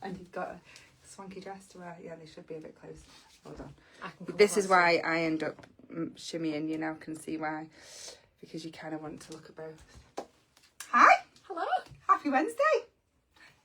And you've got a swanky dress to wear. Yeah, they should be a bit close. Hold on. This is why I end up shimmying. You now can see why. Because you kind of want to look at both. Hi. Hello. Happy Wednesday.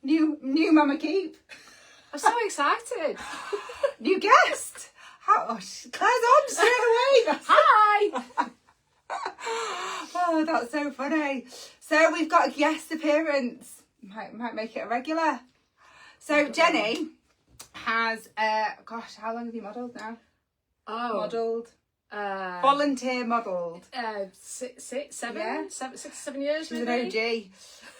New Mama Keep. I'm so excited. New guest. Claire's on straight away. Hi. Oh, that's so funny. So we've got a guest appearance. Might make it a regular. So Jenny has, gosh, how long have you modelled now? Modelled. Volunteer modelled. 6 to 7 years. She's an OG.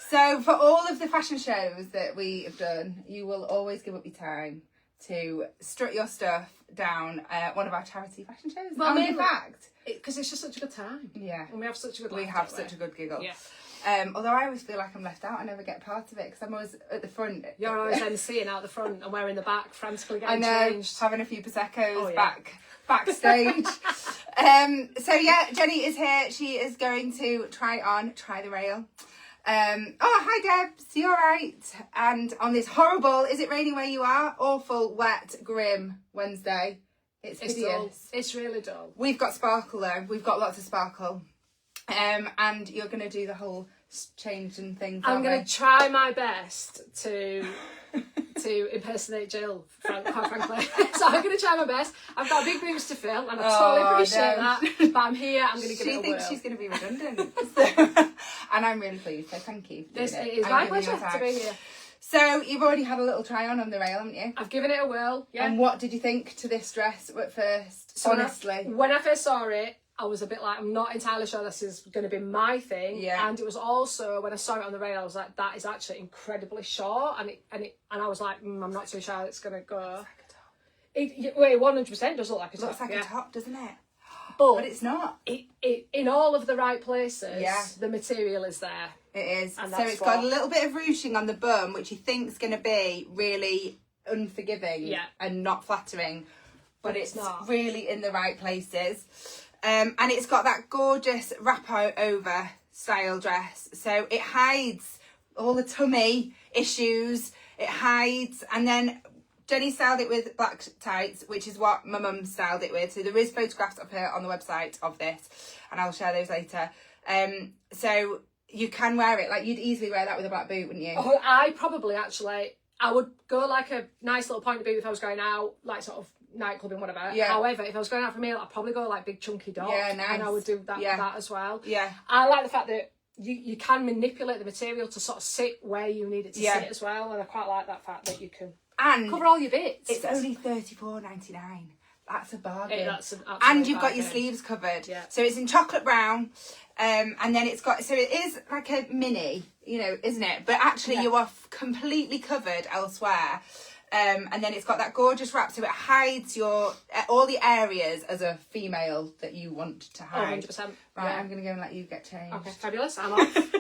So for all of the fashion shows that we have done, you will always give up your time to strut your stuff down one of our charity fashion shows. Well, in fact, because it's just such a good time. Yeah. And we have such a good laugh, we have such a good giggle. Yeah. Although I always feel like I'm left out. I never get part of it because I'm always at the front. You're always emceeing out the front and we're in the back, frantically I getting know, changed. having a few Prosecco's yeah. backstage. So yeah, Jenny is here. She is going to try the rail. Hi Debs, you alright? And on this horrible, is it raining where you are? Awful, wet, grim Wednesday. It's hideous. Dull. It's really dull. We've got sparkle though. We've got lots of sparkle. And you're going to do the whole change and things. I'm going to try my best to impersonate Jill, quite frankly. So I'm going to try my best. I've got big boots to fill, and I totally appreciate that. But I'm here. I'm going to give it a whirl. She thinks she's going to be redundant, and I'm really pleased. So thank you. It is my pleasure to be here. So you've already had a little try on the rail, haven't you? I've given it a whirl. Yeah. And what did you think to this dress at first? So honestly, when I first saw it, I was a bit like, I'm not entirely sure this is going to be my thing. Yeah. And it was also, when I saw it on the rail, I was like, that is actually incredibly short. And I was like, I'm not too sure it's going to go. It 100% does look like a top. Looks like a top, doesn't it? But it's not. It in all of the right places, the material is there. It is. And so it's got a little bit of ruching on the bum, which you think's going to be really unforgiving and not flattering. But it's not. Really in the right places. And it's got that gorgeous wrap over style dress. So it hides all the tummy issues. It hides. And then Jenny styled it with black tights, which is what my mum styled it with. So there is photographs of her on the website of this. And I'll share those later. So you can wear it. Like, you'd easily wear that with a black boot, wouldn't you? Oh, I would go like a nice little pointy boot if I was going out, like sort of nightclubbing, whatever. Yeah. However, if I was going out for a meal, I'd probably go like big chunky dog. Yeah, nice. And I would do that as well. Yeah. I like the fact that you can manipulate the material to sort of sit where you need it to sit as well. And I quite like that fact that you can cover all your bits. It's only $34.99. That's a bargain. That's an absolute and you've got bargain. your sleeves covered. Yeah. So it's in chocolate brown. And then it is like a mini, isn't it? But actually you are completely covered elsewhere. And then it's got that gorgeous wrap, so it hides all the areers as a female that you want to hide. 100%. Right, I'm going to go and let you get changed. Okay, fabulous. I'm off.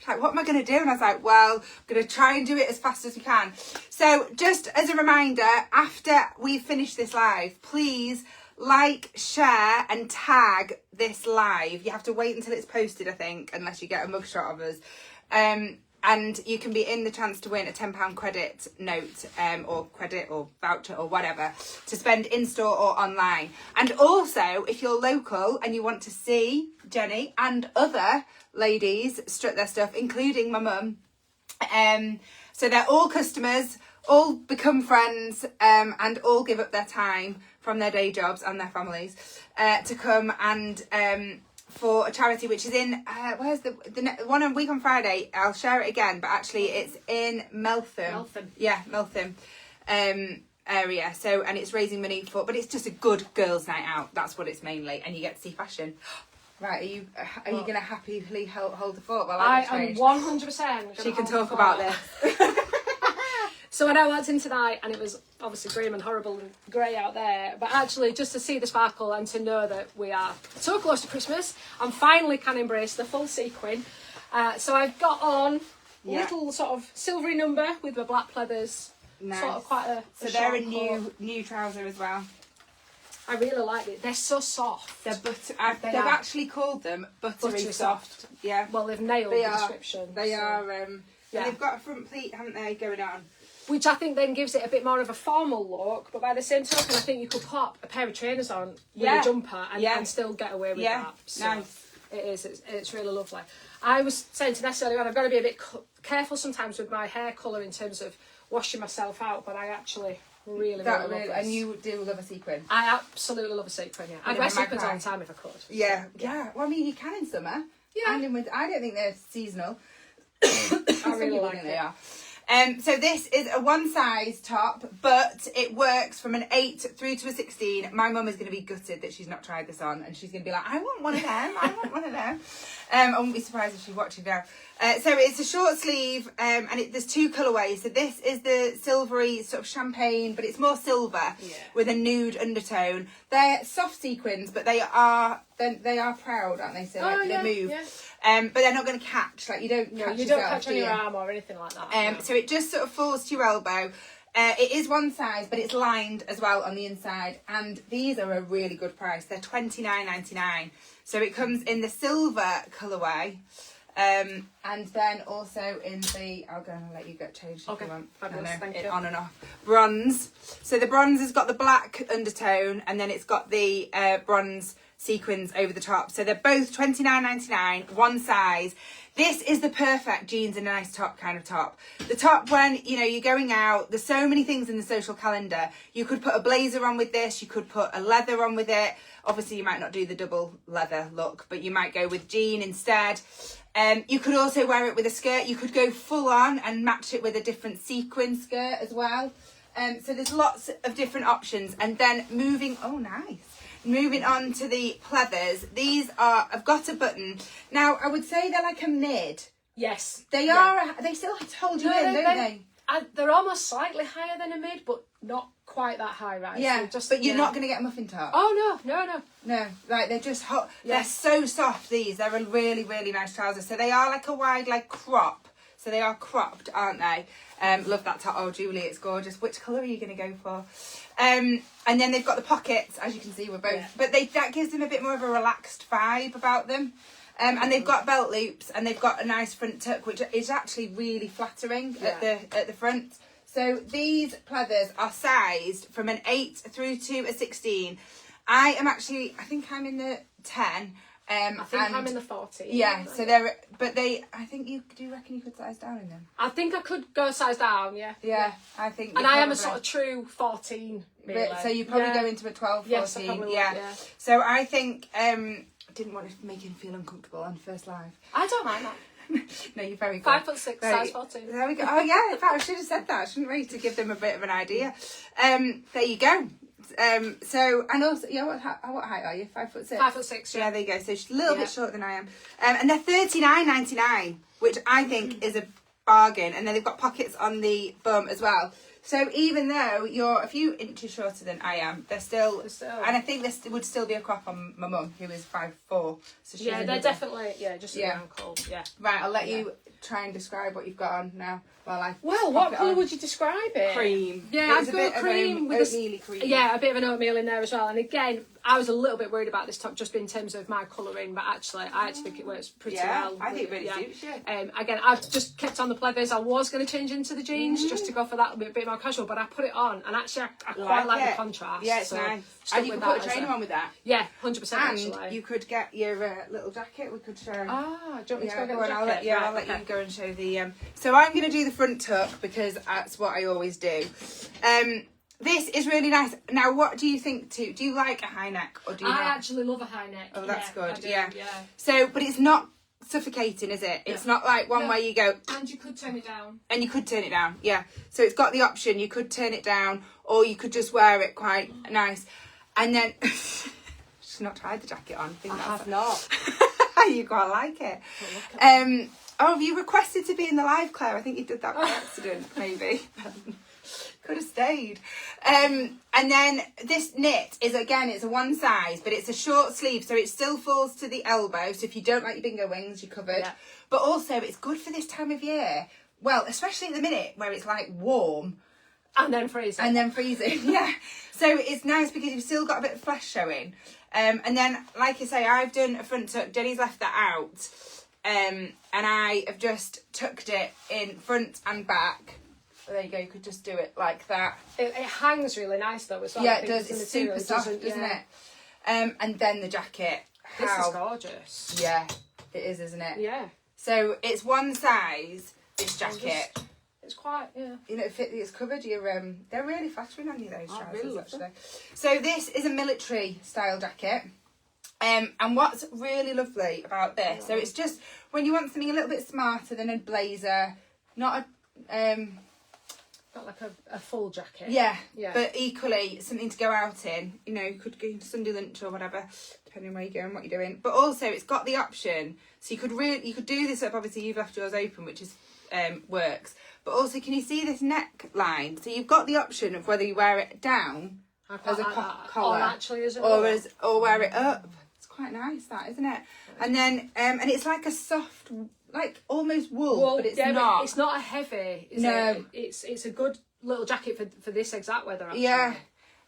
Like, what am I going to do? And I was like, well, I'm going to try and do it as fast as we can. So just as a reminder, after we finish this live, please like, share and tag this live. You have to wait until it's posted, I think, unless you get a mugshot of us. And you can be in the chance to win a £10 credit note or credit or voucher or whatever to spend in-store or online. And also, if you're local and you want to see Jenny and other ladies strut their stuff, including my mum, so they're all customers, all become friends, and all give up their time from their day jobs and their families to come and... for a charity which is in where's the one a week on Friday. I'll share it again, but actually it's in Meltham. Meltham area. So, and it's raising money but it's just a good girls' night out. That's what it's mainly, and you get to see fashion. Right, are you going to happily hold the fort while I am 100%. She can talk about this. So when I walked in tonight, and it was obviously grim and horrible and grey out there, but actually just to see the sparkle and to know that we are so close to Christmas, and finally can embrace the full sequin. So I've got on little sort of silvery number with the black pleathers. Nice. Sort of quite a so they're a new trouser as well. I really like it. They're so soft. They've actually called them buttery soft. Yeah. Well, they've nailed the description. They are. And they've got a front pleat, haven't they, going on? Which I think then gives it a bit more of a formal look, but by the same token, I think you could pop a pair of trainers on with a jumper and still get away with that. So nice. It is. It's really lovely. I was saying to Nessa earlier on, I've got to be a bit careful sometimes with my hair colour in terms of washing myself out, but I actually really love this. And you do love a sequin? I absolutely love a sequin, yeah. I'd wear sequins all the time if I could. Yeah. Well, I mean, you can in summer. Yeah. And in winter. I don't think they're seasonal. I really like it. They are. So this is a one size top, but it works from an 8 through to a 16. My mum is going to be gutted that she's not tried this on, and she's going to be like, I want one of them, I want one of them. I wouldn't be surprised if she's watching now. So it's a short sleeve, and there's two colourways. So this is the silvery sort of champagne, but it's more silver with a nude undertone. They're soft sequins, but they are proud, aren't they? So they move. Yeah. But they're not going to catch, like you don't catch on your arm or anything like that. So it just sort of falls to your elbow. It is one size, but it's lined as well on the inside, and these are a really good price. They're $29.99. So it comes in the silver colourway, and then also in the, I'll go and let you get changed if you want. Fabulous, thank you. On and off. Bronze. So the bronze has got the black undertone, and then it's got the bronze sequins over the top. So they're both $29.99, one size. This is the perfect jeans and a nice top kind of top. The top when, you're going out, there's so many things in the social calendar. You could put a blazer on with this, you could put a leather on with it. Obviously you might not do the double leather look, but you might go with jean instead. You could also wear it with a skirt. You could go full on and match it with a different sequin skirt as well. So there's lots of different options. And then moving on to the pleathers. These I've got a button. Now, I would say they're like a mid. Yes. They are, they still hold you in, don't they? They're almost slightly higher than a mid, but not quite that high, right? Yeah, but you're not going to get a muffin top. Oh, no. No, like they're just hot. Yeah. They're so soft, these. They're a really, really nice trouser. So they are like a wide, like crop. So they are cropped, aren't they? Love that top. Oh, Julie, it's gorgeous. Which colour are you going to go for? And then they've got the pockets, as you can see, we're both. Yeah. But that gives them a bit more of a relaxed vibe about them. And they've got belt loops, and they've got a nice front tuck, which is actually really flattering at the front. So these pleathers are sized from an 8 through to a 16. I think I'm in the 10. I think I'm in the 14. Yeah, so I think do you reckon you could size down in them? I think I could go size down, yeah. Yeah, I think. And I am a sort of true 14, really. So you probably go into a 12, 14. Yes, I probably would, yeah. So I think, I didn't want to make him feel uncomfortable on first live. I don't mind that. No, you're very good. 5'6", size 14. There we go. Oh yeah, in fact I should have said that. I shouldn't really, to give them a bit of an idea. There you go. So, and also, what height are you? 5'6"? 5'6", yeah. There you go. So she's a little bit shorter than I am. And they're $39.99, which I think is a bargain. And then they've got pockets on the bum as well. So even though you're a few inches shorter than I am, they're still. And I think this would still be a crop on my mum, who is 5'4". So she's they're definitely just around Kohl. Yeah. Right, I'll let you try and describe what you've got on now. What colour would you describe it? Cream. Yeah, I've got cream with oatmeal cream. Yeah, a bit of an oatmeal in there as well. And again, I was a little bit worried about this top just in terms of my colouring, but actually, I think it works pretty well. I think it really suits you. Again, I've just kept on the pleathers. I was going to change into the jeans just to go for that a bit more casual, but I put it on, and actually, I quite like the contrast. Yeah, it's nice. And you could put a trainer on with that. Yeah, 100%. And actually, you could get your little jacket. We could show. Do you want me to go get the jacket? I'll let you go and show the. So I'm going to do the front tuck because that's what I always do. This is really nice. Now, what do you think too? Do you like a high neck or do you not? I actually love a high neck. Oh, that's good. I do, yeah. So, but it's not suffocating, is it? It's not like one where you go. And you could turn it down. And you could turn it down, yeah. So it's got the option. You could turn it down, or you could just wear it quite nice. And then she's not tried the jacket on. I have not. You quite like it. Have you requested to be in the live, Claire? I think you did that by accident, maybe. Could have stayed. And then this knit is, again, it's a one size, but it's a short sleeve, so it still falls to the elbow. So if you don't like your bingo wings, you're covered. Yeah. But also, it's good for this time of year. Well, especially at the minute where it's like warm. And then freezing. Yeah. So it's nice because you've still got a bit of flesh showing. And then, like I say, I've done a front tuck. Jenny's left that out. and I have just tucked it in front and back. There you go, you could just do it like that. It hangs really nice though as well. Yeah, it does. It's super soft, isn't it? And then the jacket. This is gorgeous. Yeah, it is, isn't it? Yeah. So it's one size, this jacket. It's quite, yeah. You know, it's covered your, they're really flattering on you, those trousers, really actually. So this is a military style jacket. And what's really lovely about this, so it's just, when you want something a little bit smarter than a blazer, not a, not like a full jacket. Yeah, but equally something to go out in. You know, you could go to Sunday lunch or whatever, depending on where you're going, what you're doing. But also, it's got the option, so you could do this up. Obviously, you've left yours open, which is works. But also, can you see this neckline? So you've got the option of whether you wear it down as a collar, or wear it up. It's quite nice, that, isn't it? And then and it's like a soft, like almost wool, but it's not. But it's not a heavy. It's a good little jacket for this exact weather. Actually. Yeah.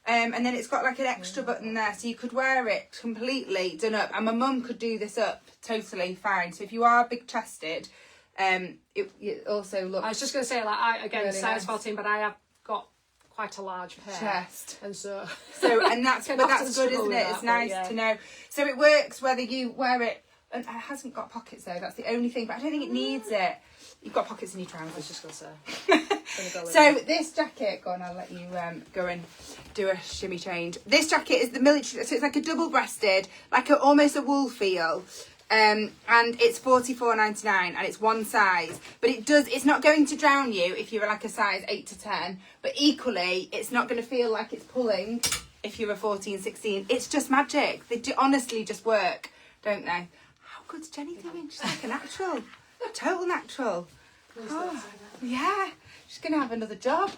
And then it's got like an extra button there, so you could wear it completely done up. And my mum could do this up totally fine. So if you are big chested, it also looks. I was just going to say, like, I again really size nice. 14, but I have got quite a large chest, and so and that's but that's good, isn't it? It's nice to know. So it works whether you wear it. And it hasn't got pockets though. That's the only thing. But I don't think it needs it. You've got pockets in your trousers. I was just going to say. So this jacket, go on, I'll let you go and do a shimmy change. This jacket is the military, so it's like a double-breasted, like almost a wool feel. And it's $44.99 and it's one size. But it's not going to drown you if you're like a size 8 to 10. But equally, it's not going to feel like it's pulling if you're a 14, 16. It's just magic. They honestly just work, don't they? How good's Jenny doing? She's like a natural. Total natural. Oh, yeah, she's gonna have another job.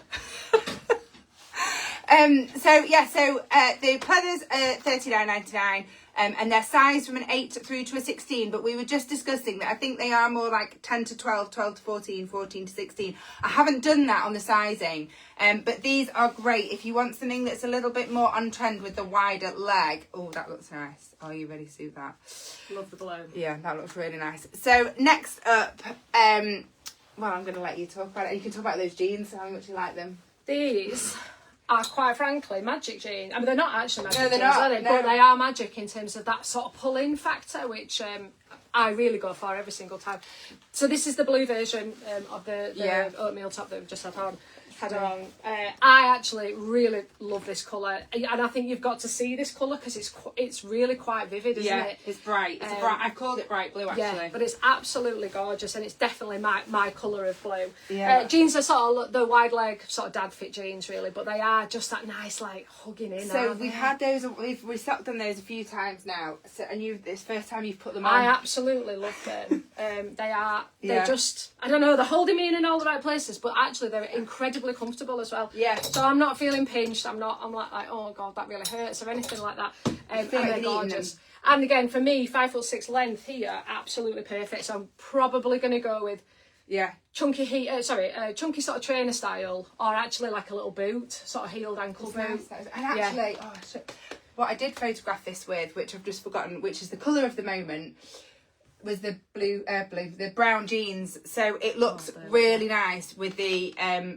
So the pleathers are $39.99, and they're sized from an 8 through to a 16. But we were just discussing that I think they are more like 10 to 12, 12 to 14, 14 to 16. I haven't done that on the sizing, but these are great if you want something that's a little bit more on trend with the wider leg. Oh, that looks nice. Oh, you really suit that. Love the blow. Yeah, that looks really nice. So next up, well, I'm going to let you talk about it. You can talk about those jeans, how much you like them. These are quite frankly magic jeans. I mean, they're not actually magic jeans, not, are they? No. But they are magic in terms of that sort of pull-in factor, which I really go for every single time. So this is the blue version of the oatmeal top that we've just had on. I actually really love this colour, and I think you've got to see this colour because it's really quite vivid, isn't it? It's bright. It's bright. I called it bright blue actually. Yeah, but it's absolutely gorgeous, and it's definitely my colour of blue. Yeah. Jeans are sort of the wide leg sort of dad fit jeans really, but they are just that nice like hugging in. So we've had those. We've stocked on those a few times now. So and this first time you've put them on. I absolutely love them. They're just, I don't know, they're holding me in all the right places, but actually they're incredibly comfortable as well. Yeah. So I'm not feeling pinched. I'm like oh god, that really hurts or anything like that. And they're gorgeous. And again, for me, 5'6" length here, absolutely perfect. So I'm probably going to go with chunky chunky sort of trainer style, or actually like a little boot, sort of heeled ankle boot. Nice. And actually, what I did photograph this with, which I've just forgotten, which is the colour of the moment, was the the brown jeans. So it looks really nice with the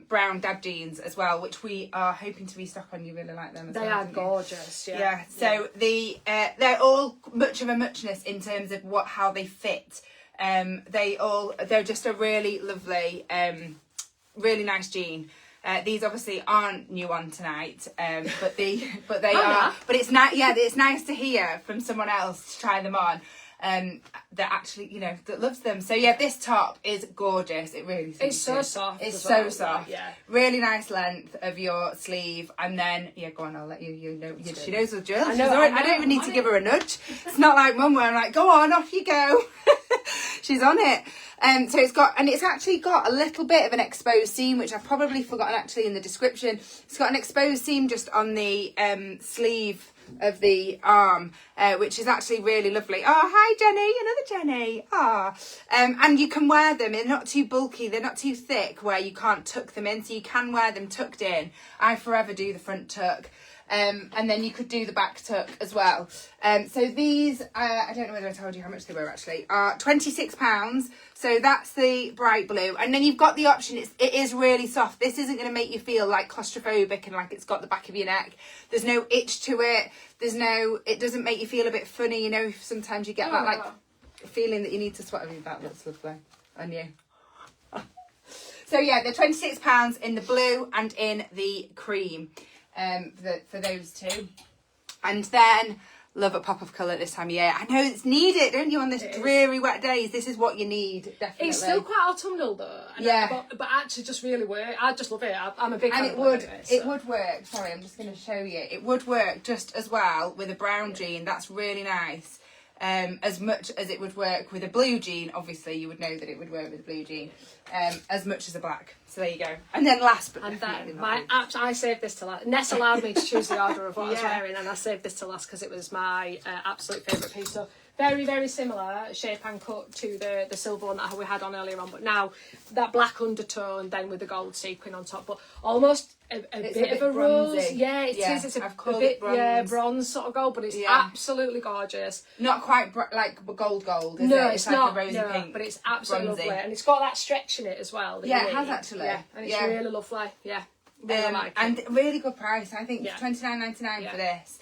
brown dad jeans as well, which we are hoping to restock on. You really like them as well. They are gorgeous. Yeah. So they're all much of a muchness in terms of how they fit. They're just a really lovely, really nice jean. These obviously aren't new on tonight, but they are. But it's nice. Yeah, it's nice to hear from someone else to try them on. That actually, that loves them. So yeah, this top is gorgeous. It really suits. It's so soft. It's so soft. Yeah. Really nice length of your sleeve, and then go on. I'll let you know. She knows the drill. I don't even need to give her a nudge. It's not like Mum where I'm like, go on, off you go. She's on it. So it's actually got a little bit of an exposed seam, which I've probably forgotten actually in the description. It's got an exposed seam just on the sleeve of the arm, which is actually really lovely. Oh, hi Jenny, another Jenny. And you can wear them, they're not too bulky, they're not too thick where you can't tuck them in, so you can wear them tucked in. I forever do the front tuck. And then you could do the back tuck as well. So these, I don't know whether I told you how much they were actually, are £26. So that's the bright blue. And then you've got the option, it is really soft. This isn't going to make you feel like claustrophobic and like it's got the back of your neck. There's no itch to it. It doesn't make you feel a bit funny. You know, if sometimes you get that like feeling that you need to sweat. I mean, that looks lovely on you. So yeah, they're £26 in the blue and in the cream. For those two, and then love a pop of colour this time of year. I know it's needed, don't you, on this dreary wet days? This is what you need, definitely. It's still quite autumnal though, but actually just really work. I just love it. I'm a big fan. And it would work. Sorry, I'm just going to show you. It would work just as well with a brown jean. That's really nice. As much as it would work with a blue jean, obviously you would know that it would work with a blue jean, as much as a black. So there you go. And then last but definitely not least, I saved this to last. Ness allowed me to choose the order of what I was wearing, and I saved this to last because it was my absolute favourite piece. So very, very similar shape and cut to the silver one that we had on earlier on, but now that black undertone then with the gold sequin on top, but almost a bit of a rose. Yeah, it is. It's a bit bronze sort of gold, but it's absolutely gorgeous. Not quite like gold, is no, it? It's like not. A rosy pink, but it's absolutely lovely, and it's got that stretch in it as well. Yeah, it has actually. Yeah, and it's really lovely. Yeah, really like and it. Really good price. I think $29.99 for this.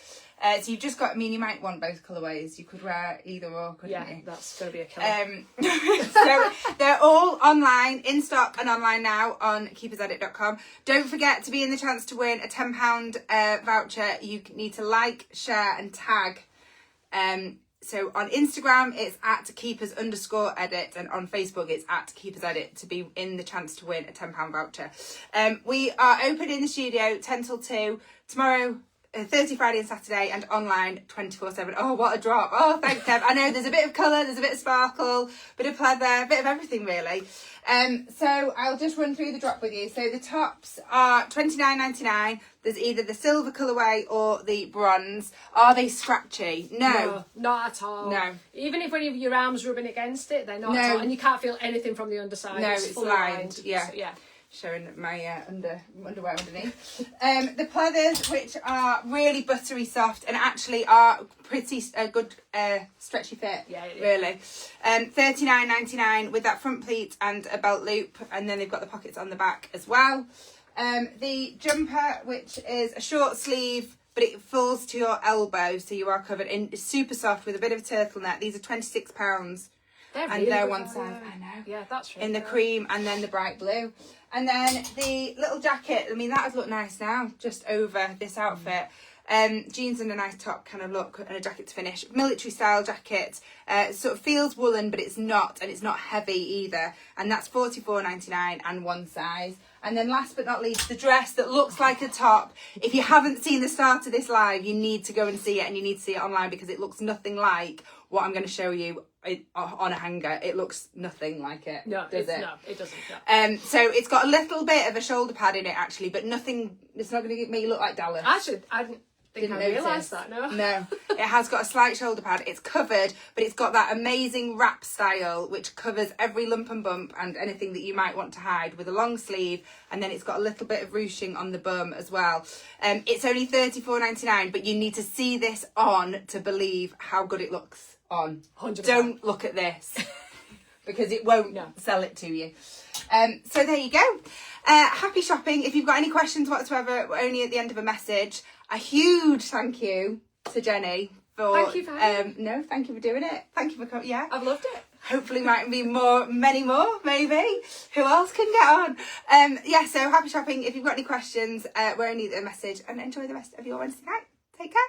So you've just got, I mean, you might want both colourways. You could wear either or, couldn't you? Yeah, that's going to be a killer. So they're all online, in stock and online now on keepersedit.com. Don't forget to be in the chance to win a £10 voucher. You need to like, share and tag. So on Instagram, it's at keepers_edit, and on Facebook, it's at keepersedit to be in the chance to win a £10 voucher. We are open in the studio 10 till 2 tomorrow, Thursday, Friday and Saturday, and online 24/7. Oh, what a drop. Oh, thanks, Kev. I know there's a bit of colour, there's a bit of sparkle, bit of pleather, a bit of everything really. So I'll just run through the drop with you. So the tops are $29.99. There's either the silver colourway or the bronze. Are they scratchy? No, not at all. No. Even if when your arm's rubbing against it, they're not at all. And you can't feel anything from the underside. No, it's lined. Yeah. So, yeah. Showing my underwear underneath. The pleathers, which are really buttery soft and actually are pretty good stretchy fit. Yeah. Really. $39.99 with that front pleat and a belt loop, and then they've got the pockets on the back as well. The jumper, which is a short sleeve, but it falls to your elbow, so you are covered in. It's super soft with a bit of a turtleneck. These are £26. They're one size. I know. Yeah, that's really in the cream and then the bright blue. And then the little jacket, I mean, that has looked nice now, just over this outfit. Jeans and a nice top kind of look, and a jacket to finish. Military style jacket. Sort of feels woolen, but it's not, and it's not heavy either. And that's $44.99 and one size. And then last but not least, the dress that looks like a top. If you haven't seen the start of this live, you need to go and see it, and you need to see it online, because it looks nothing like what I'm going to show you on a hanger. It looks nothing like it. No, does it? No, it doesn't. No. So it's got a little bit of a shoulder pad in it actually, but nothing. It's not going to make you look like Dallas. Actually, I didn't realise that. No, it has got a slight shoulder pad. It's covered, but it's got that amazing wrap style which covers every lump and bump and anything that you might want to hide, with a long sleeve, and then it's got a little bit of ruching on the bum as well. It's only $34.99, but you need to see this on to believe how good it looks on. 100%. Don't look at this because it won't sell it to you. So there you go. Happy shopping. If you've got any questions whatsoever, we're only at the end of a message. A huge thank you to Jenny for. Thank you for no, thank you for doing it. Thank you for coming. Yeah, I've loved it. Hopefully, might be many more, maybe. Who else can get on? So happy shopping. If you've got any questions, we're only at a message, and enjoy the rest of your Wednesday night. Take care.